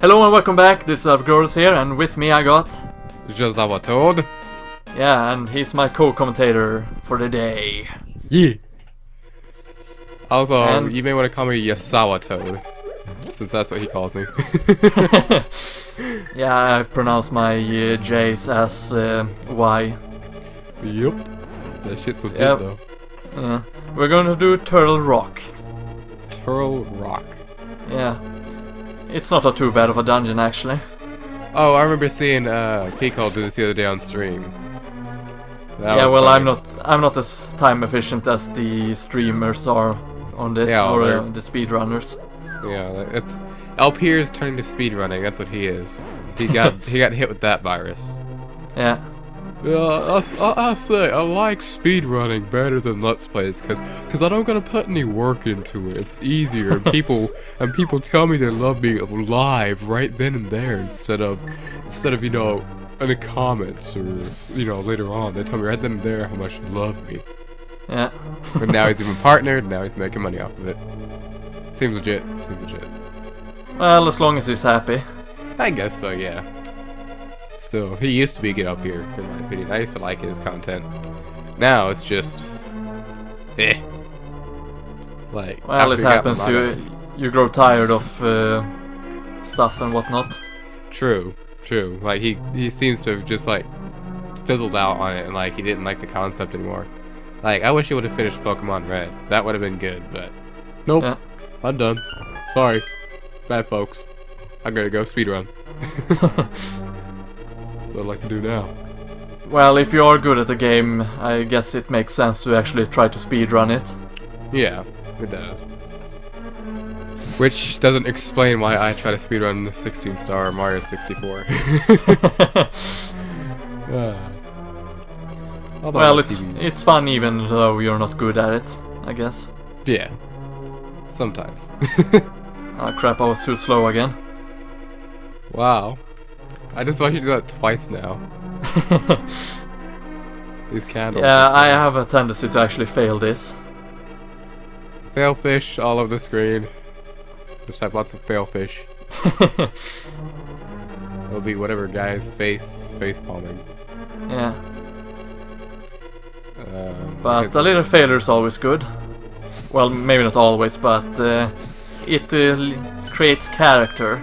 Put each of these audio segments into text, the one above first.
Hello and welcome back, this is LPGrodus here, and with me I got... JazawaToad. Yeah, and he's my co-commentator for the day. Yeah. Also, And- you may want to call me JazawaToad, since that's what he calls me. Yeah, I pronounce my J's as Y. Yup. That shit's legit Yep. though. We're going to do Turtle Rock. Turtle Rock. Yeah. It's not too bad of a dungeon actually. Oh, I remember seeing Peacock do this the other day on stream. That Yeah, was well funny. I'm not as time efficient as the streamers are on this, Yeah, or they're- the speedrunners. Yeah, it's LP is turning to speedrunning. That's what he is. He got hit with that virus. Yeah. Yeah, I say I like speedrunning better than Let's Plays because I don't gotta put any work into it. It's easier, and people tell me they love me live right then and there instead of you know in the comments or later on. They tell me right then and there how much they love me. Yeah. But now he's even partnered. Now he's making money off of it. Seems legit. Well, as long as he's happy. I guess so. Yeah. Still, he used to be good up here, in my opinion. I used to like his content. Now it's just, like. Well, it after he got happens. Mono- You grow tired of stuff and whatnot. True. Like he seems to have just like fizzled out on it, and like he didn't like the concept anymore. Like I wish he would have finished Pokemon Red. That would have been good, but nope. Yeah. I'm done. Sorry, bad folks. I'm gonna go speedrun. That's what I'd like to do now. Well, if you are good at the game, I guess it makes sense to actually try to speedrun it. Yeah, it does. Which doesn't explain why I try to speedrun the 16-star Mario 64. Well, it's fun even though you're not good at it, I guess. Yeah, sometimes. Ah, crap, I was too slow again. Wow. I just want you to do that twice now. These candles. Yeah, I have a tendency to actually fail this. Fail fish all over the screen. Just have lots of fail fish. It'll be whatever guy's face palming. Yeah. But a little failure is always good. Well, maybe not always, but it creates character.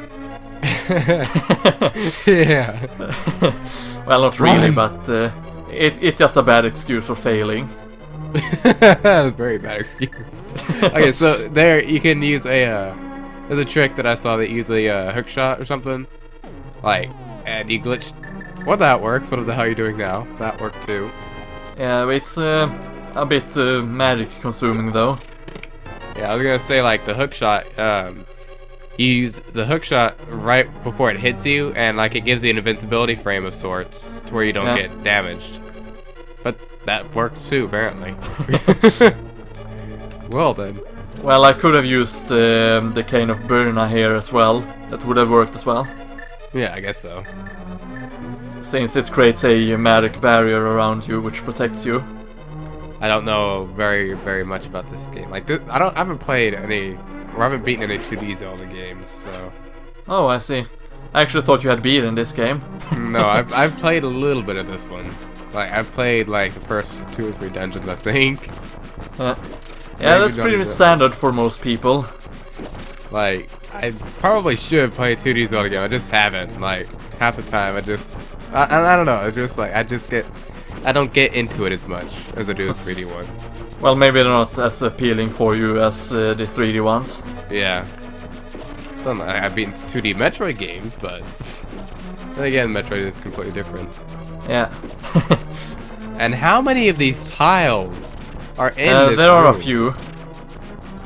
Yeah. Well, not really, Run. but it's just a bad excuse for failing. Very bad excuse. Okay, so there you can use a there's a trick that I saw that usually hook shot or something. Like, and you glitch. Well, that works. What the hell are you doing now? That worked too. Yeah, it's a bit magic consuming though. Yeah, I was gonna say like the hook shot. You use the hook shot right before it hits you, and like it gives you an invincibility frame of sorts to where you don't get damaged. But that worked too, apparently. Well then. Well, I could have used the Cane of Burna here as well. That would have worked as well. Yeah, I guess so. Since it creates a magic barrier around you which protects you. I don't know very much about this game. Like, I haven't played any, or I haven't beaten any 2D Zelda games, so. Oh, I see. I actually thought you had beaten this game. No, I've played a little bit of this one. Like, I've played like the first 2 or 3 dungeons, I think. Yeah, that's pretty standard for most people. Like, I probably should play a 2D Zelda game. I just haven't. Like, half the time I don't know. It's just like I don't get into it as much as I do the 3D one. Well, maybe they're not as appealing for you as the 3D ones. Yeah. I've beaten 2D Metroid games, but then again, Metroid is completely different. Yeah. And how many of these tiles are in this there are a room? few.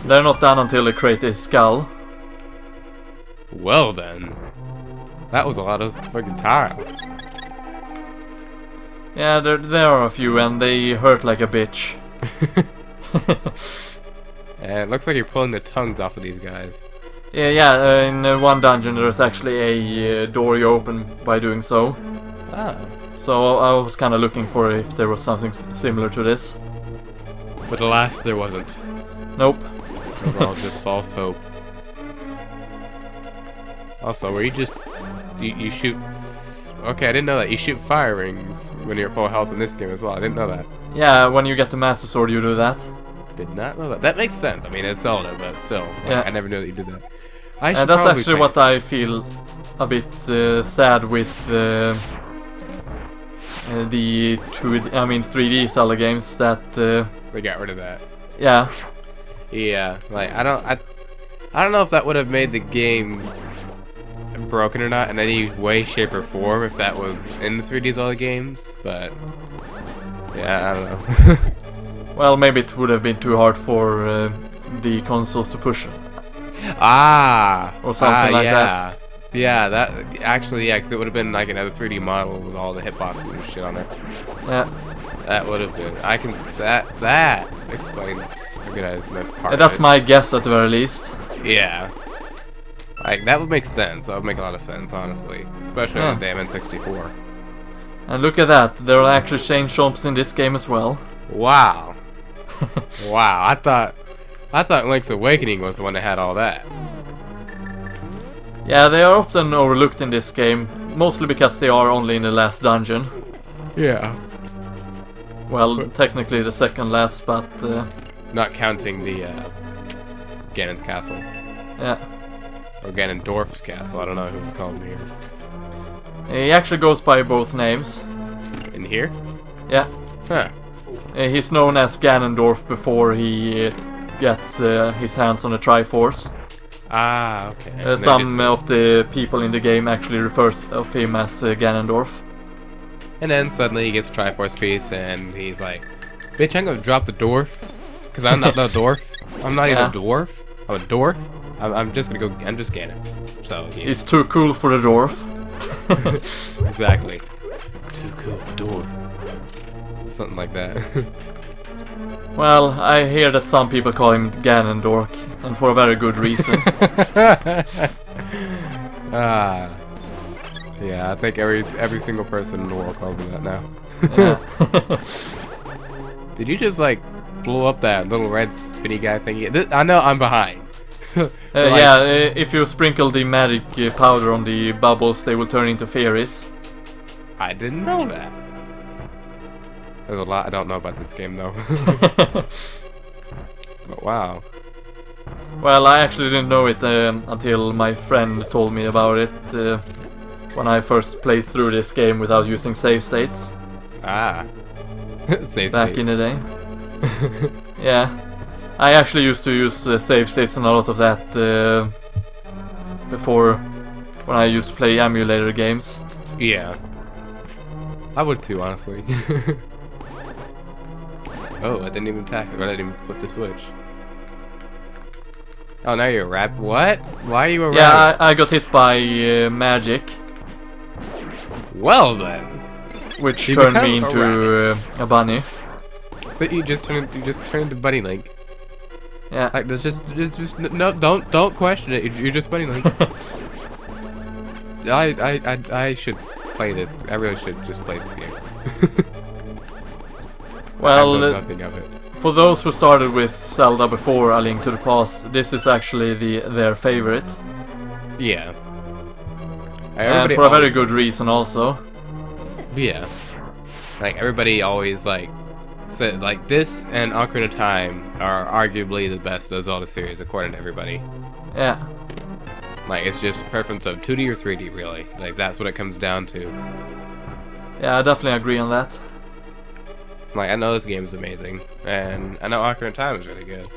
They're not done until they create a skull. Well then, that was a lot of fucking tiles. Yeah, there are a few, and they hurt like a bitch. And it looks like you're pulling the tongues off of these guys. Yeah, in one dungeon there's actually a door you open by doing so. Ah. So I was kind of looking for if there was something similar to this. But alas, there wasn't. Nope. It was all just false hope. Also, where you just you shoot. Okay, I didn't know that. You shoot fire rings when you're full health in this game as well. I didn't know that. Yeah, when you get the Master Sword, you do that. Did not know that. That makes sense. I mean, it's Zelda, but still, like, Yeah. I never knew that you did that. That's actually what I feel a bit sad with the 3D Zelda games that they got rid of that. Yeah. Yeah, like I don't know if that would have made the game broken or not in any way, shape, or form if that was in the 3D Zelda games, but yeah, I don't know. Well, maybe it would have been too hard for the consoles to push. Or something like that. Yeah, that actually, yeah, because it would have been like another 3D model with all the hitboxes and shit on there. Yeah. That would have been. That explains a good part. That's my guess at the very least. Yeah. Like, that would make sense. That would make a lot of sense, honestly. Especially on the damn N64. And look at that. There are actually chain chomps in this game as well. Wow. Wow. I thought Link's Awakening was the one that had all that. Yeah, they are often overlooked in this game. Mostly because they are only in the last dungeon. Yeah. Well, technically the second last, but... not counting the Ganon's castle. Yeah. Or Ganondorf's castle, I don't know who it's called here. He actually goes by both names. In here? Yeah. Huh. He's known as Ganondorf before he gets his hands on the Triforce. Ah, okay. Some of the people in the game actually refers of him as Ganondorf. And then suddenly he gets a Triforce piece and he's like, bitch, I'm gonna drop the dwarf. Because I'm not a dwarf. I'm not even a dwarf. I'm a dwarf. I'm just gonna go. I'm just Ganon. So yeah. It's too cool for the dwarf. Exactly. Too cool for dwarf. Something like that. Well, I hear that some people call him Ganondorf, and for a very good reason. Yeah, I think every single person in the world calls him that now. Yeah. Did you just like blow up that little red spinny guy thingy? I know I'm behind. Yeah, if you sprinkle the magic powder on the bubbles, they will turn into fairies. I didn't know that. There's a lot I don't know about this game though. But wow. Well, I actually didn't know it until my friend told me about it when I first played through this game without using save states. Ah. Save back states. in the day. Yeah. I actually used to use save states and a lot of that before when I used to play emulator games. Yeah. I would too, honestly. Oh, I didn't even attack it. I didn't even flip the switch. Oh, now you're a rabbit. What? Why are you a rabbit? Yeah, I got hit by magic. Well then. Which turned me into a bunny. So you just turned into Bunny Link. Yeah. Like, just no, don't question it. You're just Bunny Link. I should play this. I really should just play this game. Well, I know nothing of it. For those who started with Zelda before A Link to the Past, this is actually their favorite. Yeah. And for a very good reason also. Yeah. Like, everybody always, like, said, like, this and Ocarina of Time are arguably the best of Zelda series, according to everybody. Yeah. Like, it's just a preference of 2D or 3D, really. Like, that's what it comes down to. Yeah, I definitely agree on that. Like, I know this game is amazing, and I know Ocarina of Time is really good.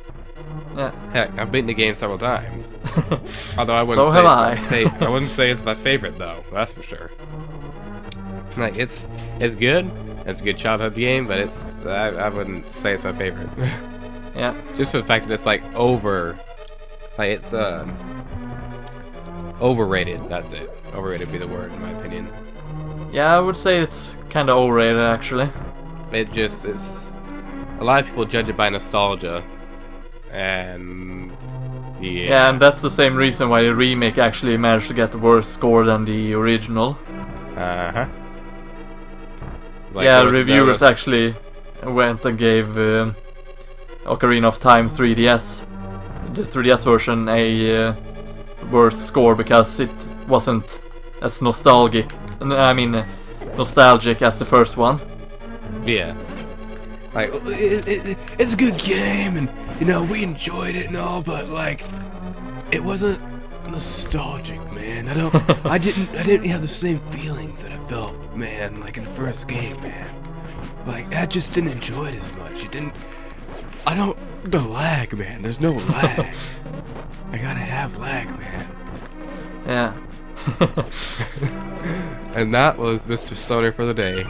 Yeah. Heck, I've beaten the game several times. Although I wouldn't I wouldn't say it's my favorite, though. That's for sure. Like, it's good. It's a good childhood game, but it's I wouldn't say it's my favorite. Yeah. Just for the fact that it's like it's overrated. That's it. Overrated would be the word in my opinion. Yeah, I would say it's kind of overrated actually. It's a lot of people judge it by nostalgia, and yeah, and that's the same reason why the remake actually managed to get a worse score than the original. Like, yeah, reviewers actually went and gave Ocarina of Time 3DS, the 3DS version, a worse score because it wasn't as nostalgic. I mean, nostalgic as the first one. Yeah. Like, it's a good game, and, you know, we enjoyed it and all, but, like, it wasn't nostalgic, man. I didn't have the same feelings that I felt, man, like in the first game, man. Like, I just didn't enjoy it as much. The lag, man. There's no lag. I gotta have lag, man. Yeah. And that was Mr. Stoner for the day.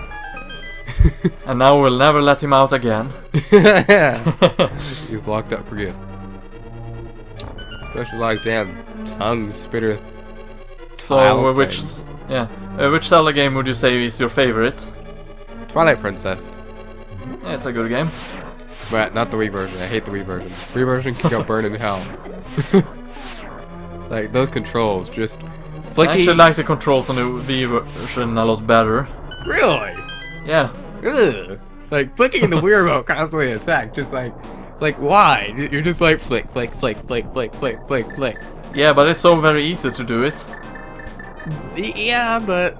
And now we'll never let him out again. He's locked up for good. Specialized damn tongue spitter. So which Zelda game would you say is your favorite? Twilight Princess. Yeah, it's a good game. But not the Wii version. I hate the Wii version. Wii version can go burn in hell. Like those controls, just flicking. I actually like the controls on the Wii version a lot better. Really? Yeah. Ugh. Like flicking the Wii remote constantly attack, just like why? You're just like flick, flick, flick, flick, flick, flick, flick, flick. Yeah, but it's so very easy to do it. Yeah, but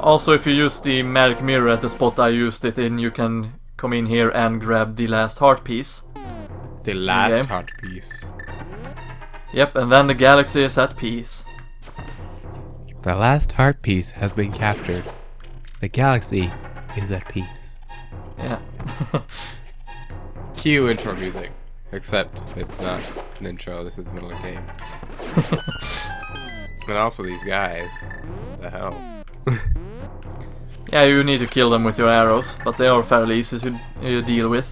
Also, if you use the magic mirror at the spot I used it in, you can come in here and grab the last heart piece. The last heart piece. Yep, and then the galaxy is at peace. The last heart piece has been captured. The galaxy is at peace. Yeah. Cue intro music. Except it's not an intro, this is the middle of the game. And also these guys. What the hell? Yeah, you need to kill them with your arrows, but they are fairly easy to deal with.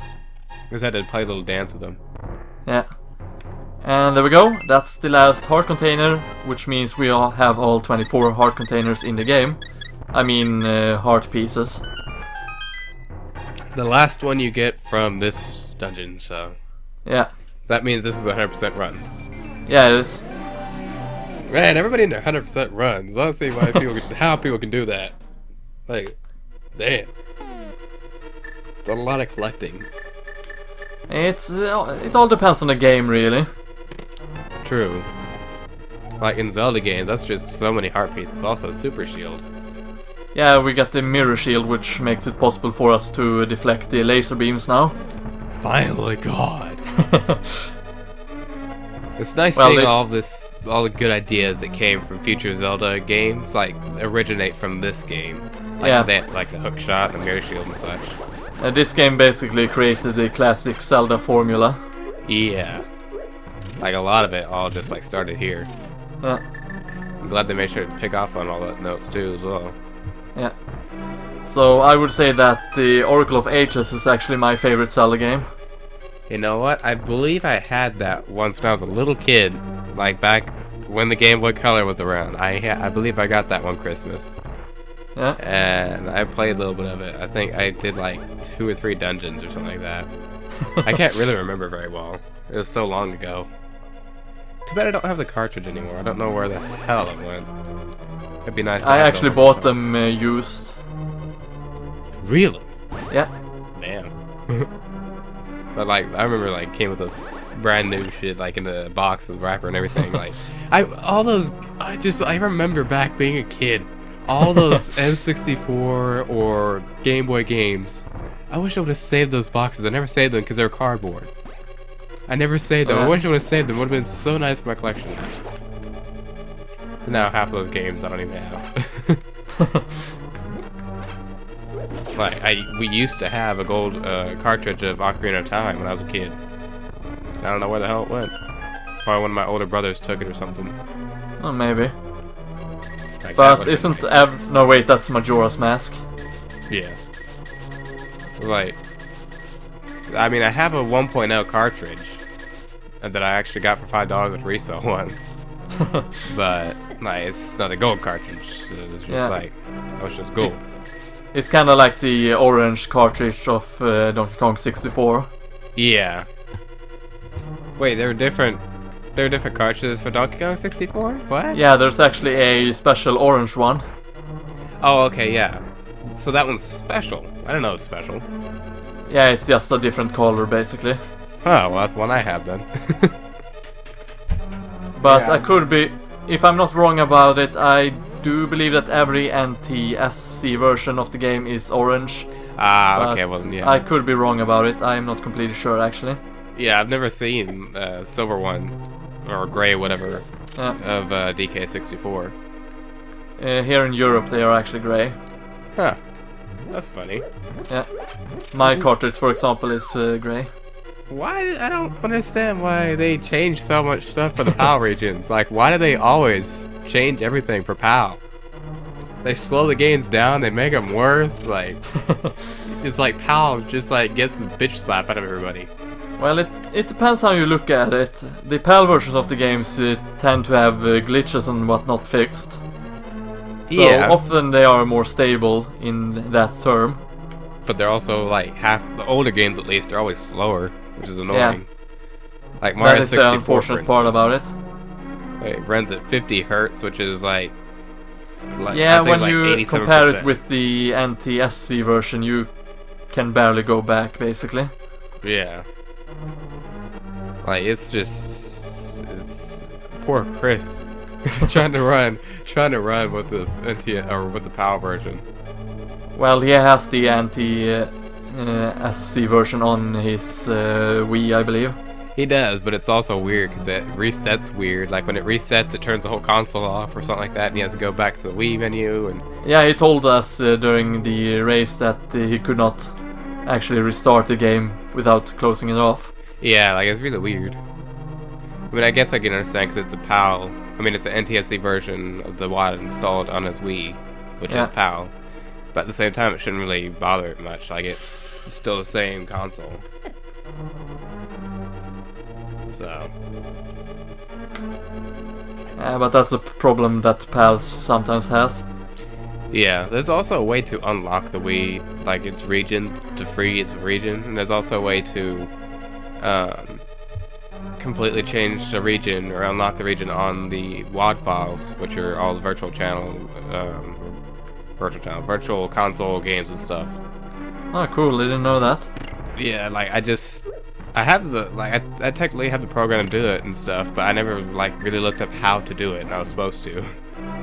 Just had to play a little dance with them. Yeah. And there we go, that's the last heart container, which means we all have all 24 heart containers in the game. I mean, heart pieces. The last one you get from this dungeon, so... Yeah. That means this is a 100% run. Yeah, it is. Man, everybody in their 100% runs. I don't see why how people can do that. Like, damn. It's a lot of collecting. It all depends on the game, really. True. Like in Zelda games, that's just so many heart pieces. Also, Super Shield. Yeah, we got the mirror shield, which makes it possible for us to deflect the laser beams now. Finally, God. It's nice seeing all the good ideas that came from future Zelda games, like, originate from this game. Like, yeah. Like the hook shot and the mirror shield and such. This game basically created the classic Zelda formula. Yeah. Like, a lot of it all just, like, started here. Yeah. I'm glad they made sure to pick off on all the notes, too, as well. Yeah. So, I would say that the Oracle of Ages is actually my favorite Zelda game. You know what? I believe I had that once when I was a little kid, like back when the Game Boy Color was around. I believe I got that one Christmas. Yeah. And I played a little bit of it. I think I did like 2 or 3 dungeons or something like that. I can't really remember very well. It was so long ago. Too bad I don't have the cartridge anymore. I don't know where the hell it went. It'd be nice. I actually bought them used. Really? Yeah. Damn. But like, I remember like came with a brand new shit like in the box with wrapper and everything. Like, I remember back being a kid, all those N64 or Game Boy games. I wish I would have saved those boxes. I never saved them because they were cardboard. I never saved them. I wish I would have saved them. It would have been so nice for my collection. But now half of those games I don't even have. Like, we used to have a gold cartridge of Ocarina of Time when I was a kid. I don't know where the hell it went. Probably one of my older brothers took it or something. Oh, maybe. Like, but isn't no, wait, that's Majora's Mask. Yeah. Like, I mean, I have a 1.0 cartridge that I actually got for $5 at resale once. But, like, it's not a gold cartridge. So it's just like, I wish it was gold. It's kind of like the orange cartridge of Donkey Kong 64. Yeah. Wait, there are different cartridges for Donkey Kong 64? What? Yeah, there's actually a special orange one. Oh, okay, yeah. So that one's special. I didn't know it was special. Yeah, it's just a different color, basically. Oh, well, that's one I have then. But Yeah. I could be, if I'm not wrong about it, I do believe that every NTSC version of the game is orange. Ah, okay, well, yeah. I could be wrong about it. I'm not completely sure, actually. Yeah, I've never seen silver one, or gray, whatever, of DK64. Here in Europe, they are actually grey. Huh. That's funny. Yeah. My cartridge, for example, is grey. Why? I don't understand why they change so much stuff for the PAL regions. Like, why do they always change everything for PAL? They slow the games down, they make them worse, like... It's like PAL just, like, gets the bitch slap out of everybody. Well, it depends how you look at it. The PAL versions of the games tend to have glitches and whatnot fixed. So Yeah. often they are more stable in that term. But they're also, like, the older games at least, are always slower, which is annoying. Like Mario That is 64, the unfortunate part about it. It runs at 50 hertz, which is like Yeah, I think when it's like you 87%. compare it with the NTSC version, you can barely go back, basically. Yeah. Like, it's poor Chris trying to run with the with the PAL version. Well, he has the NTSC version on his Wii, I believe. He does, but it's also weird because it resets weird. Like when it resets, it turns the whole console off or something like that, and he has to go back to the Wii menu. And Yeah, he told us during the race that he could not actually restart the game without closing it off. yeah, like it's really weird. I mean, I guess I can understand because it's a PAL. I mean, it's an NTSC version of the WAD installed on his Wii, which is PAL. But at the same time, it shouldn't really bother it much. Like it's still the same console. So. But that's a problem that PALs sometimes has. Yeah, there's also a way to unlock the Wii, like its region, to free its region, and there's also a way to completely change the region or unlock the region on the WAD files, which are all the virtual console games and stuff. Oh, cool! I didn't know that. Yeah, like I have the I technically have the program to do it and stuff, but I never like really looked up how to do it, and I was supposed to.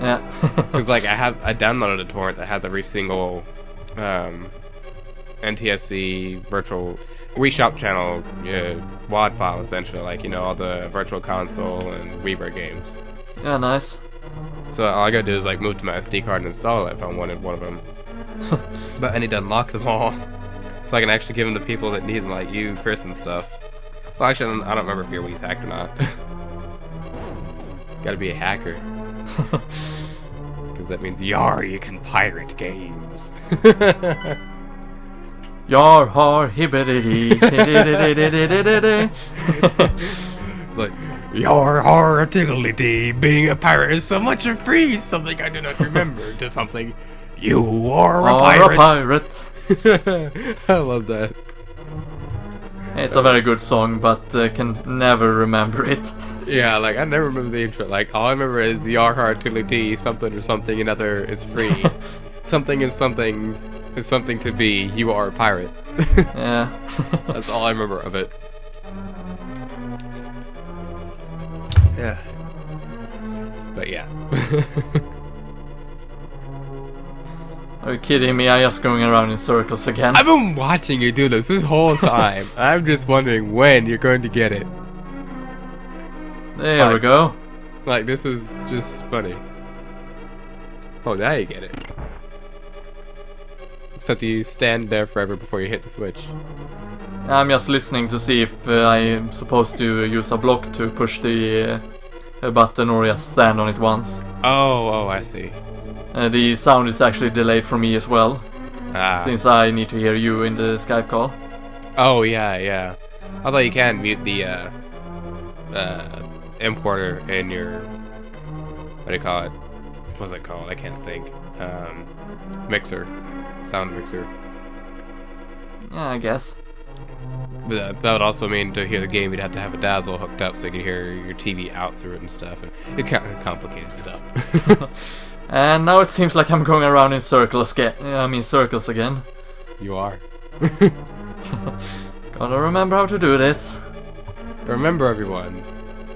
Yeah. Because like I downloaded a torrent that has every single NTSC virtual Wii Shop channel WAD file essentially, like all the virtual console and WiiBreak games. Yeah, nice. So all I gotta do is like move to my SD card and install it if I wanted one of them. But I need to unlock them all, so I can actually give them to people that need them, like you, Chris, and stuff. Well, actually, I don't remember if your Wii's hacked or not. Gotta be a hacker. Because that means, yar, you can pirate games. Yar har hibbidi. It's like, yar har tiddly dee, being a pirate is so much a free, something I do not remember, to something, you are a pirate. I love that. It's a very good song, but can never remember it. Yeah, like I never remember the intro. Like all I remember is Yarhar Tiddly Dee, something or something, another is free. Something is something to be. You are a pirate. Yeah. That's all I remember of it. Yeah. But yeah. Are you kidding me? I'm just going around in circles again. I've been watching you do this whole time. I'm just wondering when you're going to get it. There we go. Like, this is just funny. Oh, now you get it. Except you stand there forever before you hit the switch. I'm just listening to see if I'm supposed to use a block to push the button or just stand on it once. Oh, I see. The sound is actually delayed for me as well, since I need to hear you in the Skype call. Oh, yeah. Although you can mute the importer in your, what do you call it? What's it called? I can't think. Mixer. Sound mixer. Yeah, I guess. But that would also mean to hear the game you'd have to have a dazzle hooked up so you could hear your TV out through it and stuff. It's kind of complicated stuff. And now it seems like I'm going around in circles again. You are. Gotta remember how to do this. Remember, everyone,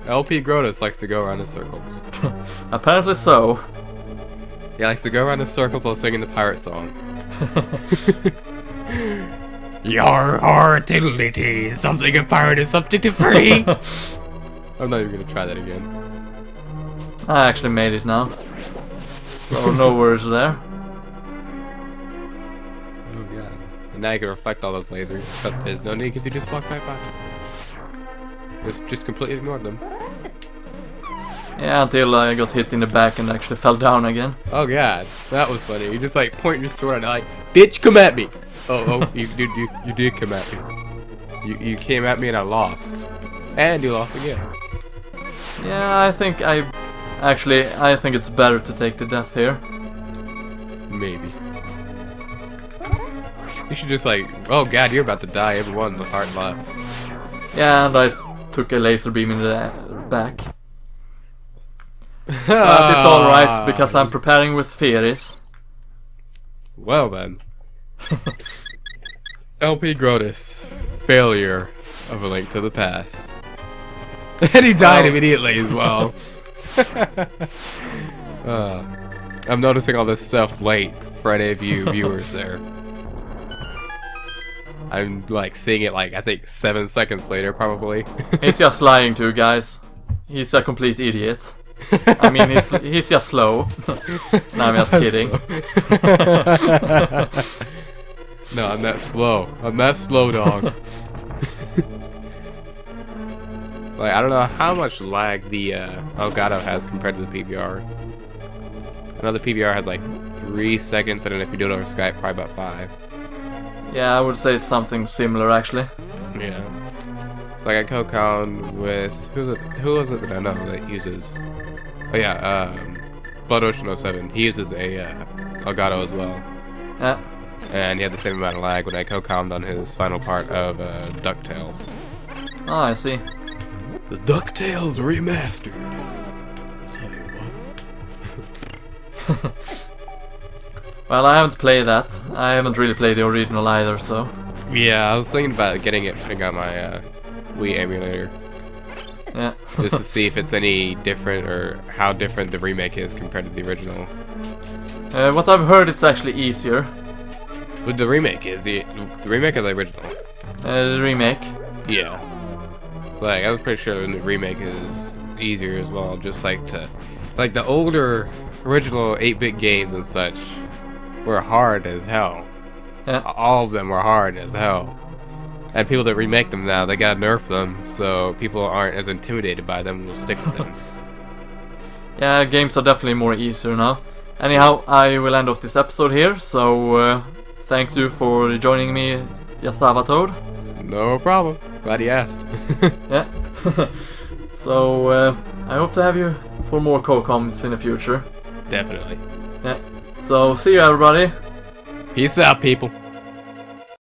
LPGrodus likes to go around in circles. Apparently so. He likes to go around in circles while singing the pirate song. Yar har tiddly something a pirate is something to free. I'm not even gonna try that again. I actually made it now. So no worries there. Oh god. And now you can reflect all those lasers, except there's no need because you just walk right by. Just completely ignored them. Yeah, until I got hit in the back and actually fell down again. Oh god, that was funny. You just like point your sword and like, bitch, come at me. Oh, you did come at me. You came at me and I lost, and you lost again. Yeah, I think it's better to take the death here. Maybe. You should just like, oh god, you're about to die. Everyone, the heart left. Yeah, and I took a laser beam in the back. But it's alright, because I'm preparing with Fieris. Well then. LPGrodus. Failure of A Link to the Past. And he died immediately as well. I'm noticing all this stuff late for any of you viewers there. I'm like seeing it like I think 7 seconds later probably. He's just lying to you guys. He's a complete idiot. I mean, he's just slow. No, I'm just kidding. No, I'm not slow. I'm not slow, dog. Like, I don't know how much lag the Elgato has compared to the PBR. I know the PBR has like 3 seconds, and then if you do it over Skype, probably about 5. Yeah, I would say it's something similar, actually. Yeah. Like I co-commented with who was it that I know that uses? Oh yeah, Blood Ocean 07. He uses a Elgato as well. Yeah. And he had the same amount of lag when I co-commented on his final part of DuckTales. Oh, I see. The DuckTales remastered. I'll tell you what. Well, I haven't played that. I haven't really played the original either, so... Yeah, I was thinking about getting it, putting on my Wii emulator. Yeah. Just to see if it's any different, or how different the remake is compared to the original. What I've heard, it's actually easier. With the remake, is the remake or the original? The remake. Yeah. It's like, I was pretty sure the remake is easier as well, just like like the older original 8-bit games and such were hard as hell. Yeah. All of them were hard as hell. And people that remake them now, they gotta nerf them, so people aren't as intimidated by them and will stick with them. Yeah, games are definitely more easier now. Anyhow, I will end off this episode here, so thank you for joining me, JazawaToad. No problem. Glad you asked. Yeah. So, I hope to have you for more co-comments in the future. Definitely. Yeah. So, see you everybody. Peace out, people.